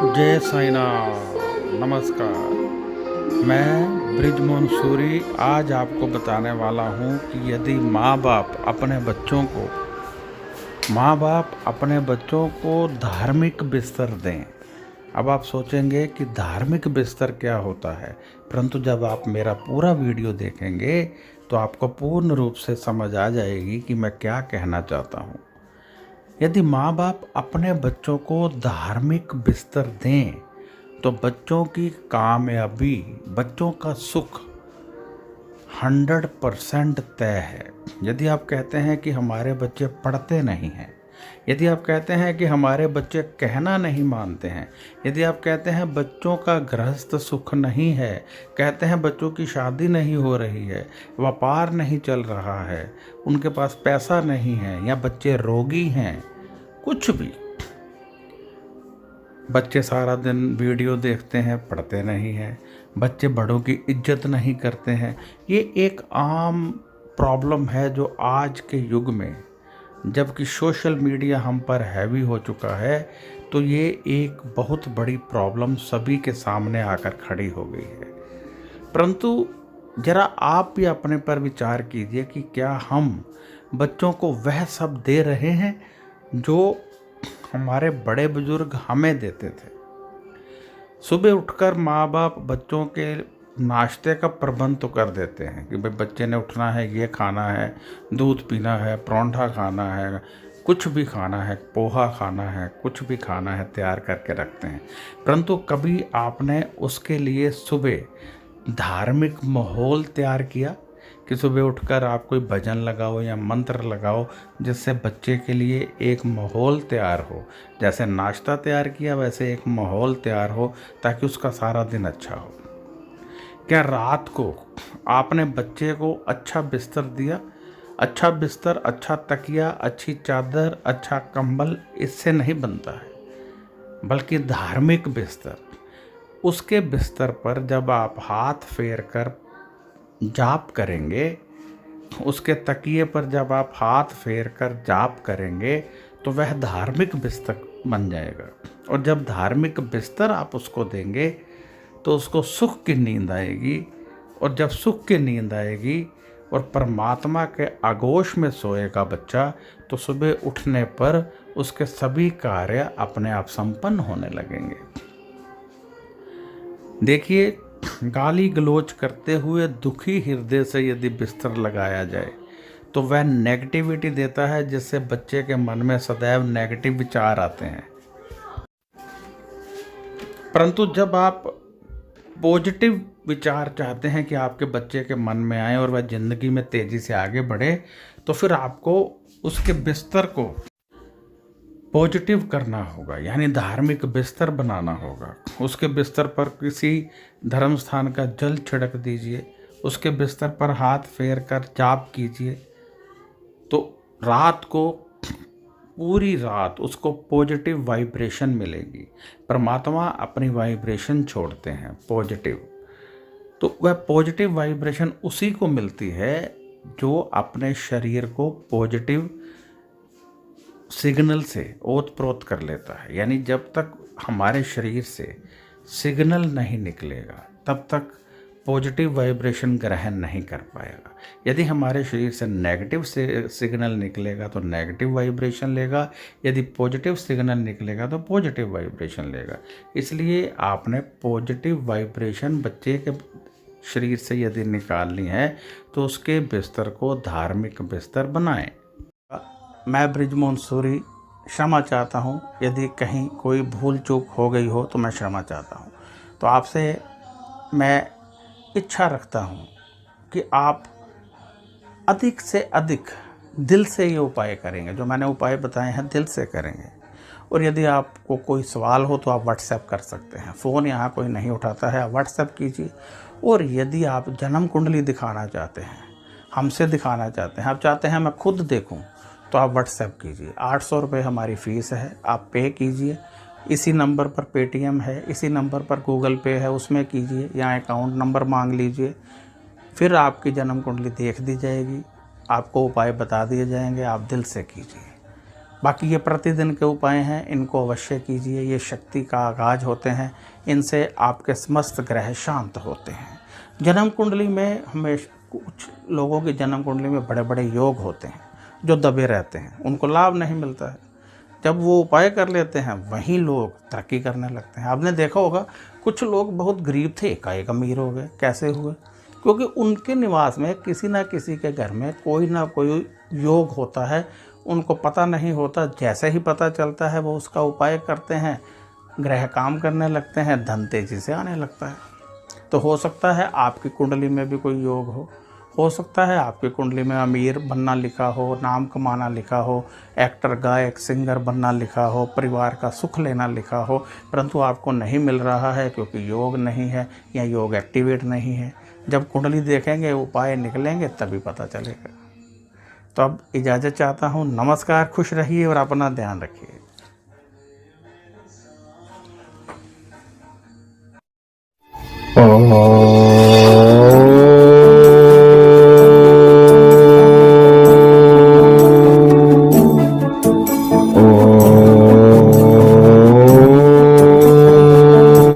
जय साईनाथ। नमस्कार। मैं बृजमोहन सूरी आज आपको बताने वाला हूँ कि यदि माँ बाप अपने बच्चों को धार्मिक बिस्तर दें। अब आप सोचेंगे कि धार्मिक बिस्तर क्या होता है, परंतु जब आप मेरा पूरा वीडियो देखेंगे तो आपको पूर्ण रूप से समझ आ जाएगी कि मैं क्या कहना चाहता हूँ। यदि माँ बाप अपने बच्चों को धार्मिक बिस्तर दें तो बच्चों की कामयाबी, बच्चों का सुख 100% तय है। यदि आप कहते हैं कि हमारे बच्चे पढ़ते नहीं हैं, यदि आप कहते हैं कि हमारे बच्चे कहना नहीं मानते हैं, यदि आप कहते हैं बच्चों का गृहस्थ सुख नहीं है, कहते हैं बच्चों की शादी नहीं हो रही है, व्यापार नहीं चल रहा है, उनके पास पैसा नहीं है, या बच्चे रोगी हैं, कुछ भी, बच्चे सारा दिन वीडियो देखते हैं, पढ़ते नहीं हैं, बच्चे बड़ों की इज्जत नहीं करते हैं, ये एक आम प्रॉब्लम है जो आज के युग में, जबकि सोशल मीडिया हम पर हैवी हो चुका है, तो ये एक बहुत बड़ी प्रॉब्लम सभी के सामने आकर खड़ी हो गई है। परंतु जरा आप भी अपने पर विचार कीजिए कि क्या हम बच्चों को वह सब दे रहे हैं जो हमारे बड़े बुजुर्ग हमें देते थे। सुबह उठकर माँ बाप बच्चों के नाश्ते का प्रबंध तो कर देते हैं कि भाई बच्चे ने उठना है, ये खाना है, दूध पीना है, परांठा खाना है, कुछ भी खाना है, पोहा खाना है, कुछ भी खाना है, तैयार करके रखते हैं। परंतु कभी आपने उसके लिए सुबह धार्मिक माहौल तैयार किया कि सुबह उठकर आप कोई भजन लगाओ या मंत्र लगाओ जिससे बच्चे के लिए एक माहौल तैयार हो। जैसे नाश्ता तैयार किया वैसे एक माहौल तैयार हो ताकि उसका सारा दिन अच्छा हो। क्या रात को आपने बच्चे को अच्छा बिस्तर दिया? अच्छा बिस्तर, अच्छा तकिया, अच्छी चादर, अच्छा कंबल इससे नहीं बनता है, बल्कि धार्मिक बिस्तर। उसके बिस्तर पर जब आप हाथ फेर कर जाप करेंगे, उसके तकिए पर जब आप हाथ फेर कर जाप करेंगे तो वह धार्मिक बिस्तर बन जाएगा। और जब धार्मिक बिस्तर आप उसको देंगे तो उसको सुख की नींद आएगी, और जब सुख की नींद आएगी और परमात्मा के आगोश में सोएगा बच्चा, तो सुबह उठने पर उसके सभी कार्य अपने आप संपन्न होने लगेंगे। देखिए, गाली गलोच करते हुए दुखी हृदय से यदि बिस्तर लगाया जाए तो वह नेगेटिविटी देता है, जिससे बच्चे के मन में सदैव नेगेटिव विचार आते हैं। परंतु जब आप पॉजिटिव विचार चाहते हैं कि आपके बच्चे के मन में आए और वह ज़िंदगी में तेज़ी से आगे बढ़े, तो फिर आपको उसके बिस्तर को पॉजिटिव करना होगा, यानी धार्मिक बिस्तर बनाना होगा। उसके बिस्तर पर किसी धर्म स्थान का जल छिड़क दीजिए, उसके बिस्तर पर हाथ फेर कर जाप कीजिए, तो रात को, पूरी रात उसको पॉजिटिव वाइब्रेशन मिलेगी। परमात्मा अपनी वाइब्रेशन छोड़ते हैं पॉजिटिव, तो वह पॉजिटिव वाइब्रेशन उसी को मिलती है जो अपने शरीर को पॉजिटिव सिग्नल से ओतप्रोत कर लेता है। यानी जब तक हमारे शरीर से सिग्नल नहीं निकलेगा तब तक पॉजिटिव वाइब्रेशन ग्रहण नहीं कर पाएगा। यदि हमारे शरीर से नेगेटिव से सिग्नल निकलेगा तो नेगेटिव वाइब्रेशन लेगा, यदि पॉजिटिव सिग्नल निकलेगा तो पॉजिटिव वाइब्रेशन लेगा। इसलिए आपने पॉजिटिव वाइब्रेशन बच्चे के शरीर से यदि निकालनी है तो उसके बिस्तर को धार्मिक बिस्तर बनाएं। मैं बृजमोहन सूरी क्षमा चाहता हूँ, यदि कहीं कोई भूल चूक हो गई हो तो मैं क्षमा चाहता हूँ। तो आपसे मैं इच्छा रखता हूँ कि आप अधिक से अधिक दिल से ये उपाय करेंगे, जो मैंने उपाय बताए हैं दिल से करेंगे। और यदि आपको कोई सवाल हो तो आप व्हाट्सएप कर सकते हैं, फ़ोन यहाँ कोई नहीं उठाता है, आप व्हाट्सएप कीजिए। और यदि आप जन्म कुंडली दिखाना चाहते हैं, हमसे दिखाना चाहते हैं, आप चाहते हैं मैं खुद देखूं, तो आप व्हाट्सएप कीजिए। 800 रुपये हमारी फ़ीस है, आप पे कीजिए। इसी नंबर पर पेटीएम है, इसी नंबर पर गूगल पे है, उसमें कीजिए, या अकाउंट नंबर मांग लीजिए। फिर आपकी जन्म कुंडली देख दी जाएगी, आपको उपाय बता दिए जाएंगे, आप दिल से कीजिए। बाकी ये प्रतिदिन के उपाय हैं, इनको अवश्य कीजिए। ये शक्ति का आगाज होते हैं, इनसे आपके समस्त ग्रह शांत होते हैं। जन्म कुंडली में हमेशा कुछ लोगों की जन्म कुंडली में बड़े बड़े योग होते हैं जो दबे रहते हैं, उनको लाभ नहीं मिलता है। जब वो उपाय कर लेते हैं वहीं लोग तरक्की करने लगते हैं। आपने देखा होगा कुछ लोग बहुत गरीब थे, एकाएक अमीर हो गए। कैसे हुए? क्योंकि उनके निवास में किसी ना किसी के घर में कोई ना कोई योग होता है, उनको पता नहीं होता। जैसे ही पता चलता है वो उसका उपाय करते हैं, ग्रह काम करने लगते हैं, धन तेजी से आने लगता है। तो हो सकता है आपकी कुंडली में भी कोई योग हो सकता है आपकी कुंडली में अमीर बनना लिखा हो, नाम कमाना लिखा हो, एक्टर गायक सिंगर बनना लिखा हो, परिवार का सुख लेना लिखा हो, परंतु आपको नहीं मिल रहा है क्योंकि योग नहीं है या योग एक्टिवेट नहीं है। जब कुंडली देखेंगे, उपाय निकलेंगे, तभी पता चलेगा। तो अब इजाज़त चाहता हूँ। नमस्कार, खुश रहिए और अपना ध्यान रखिए। ओम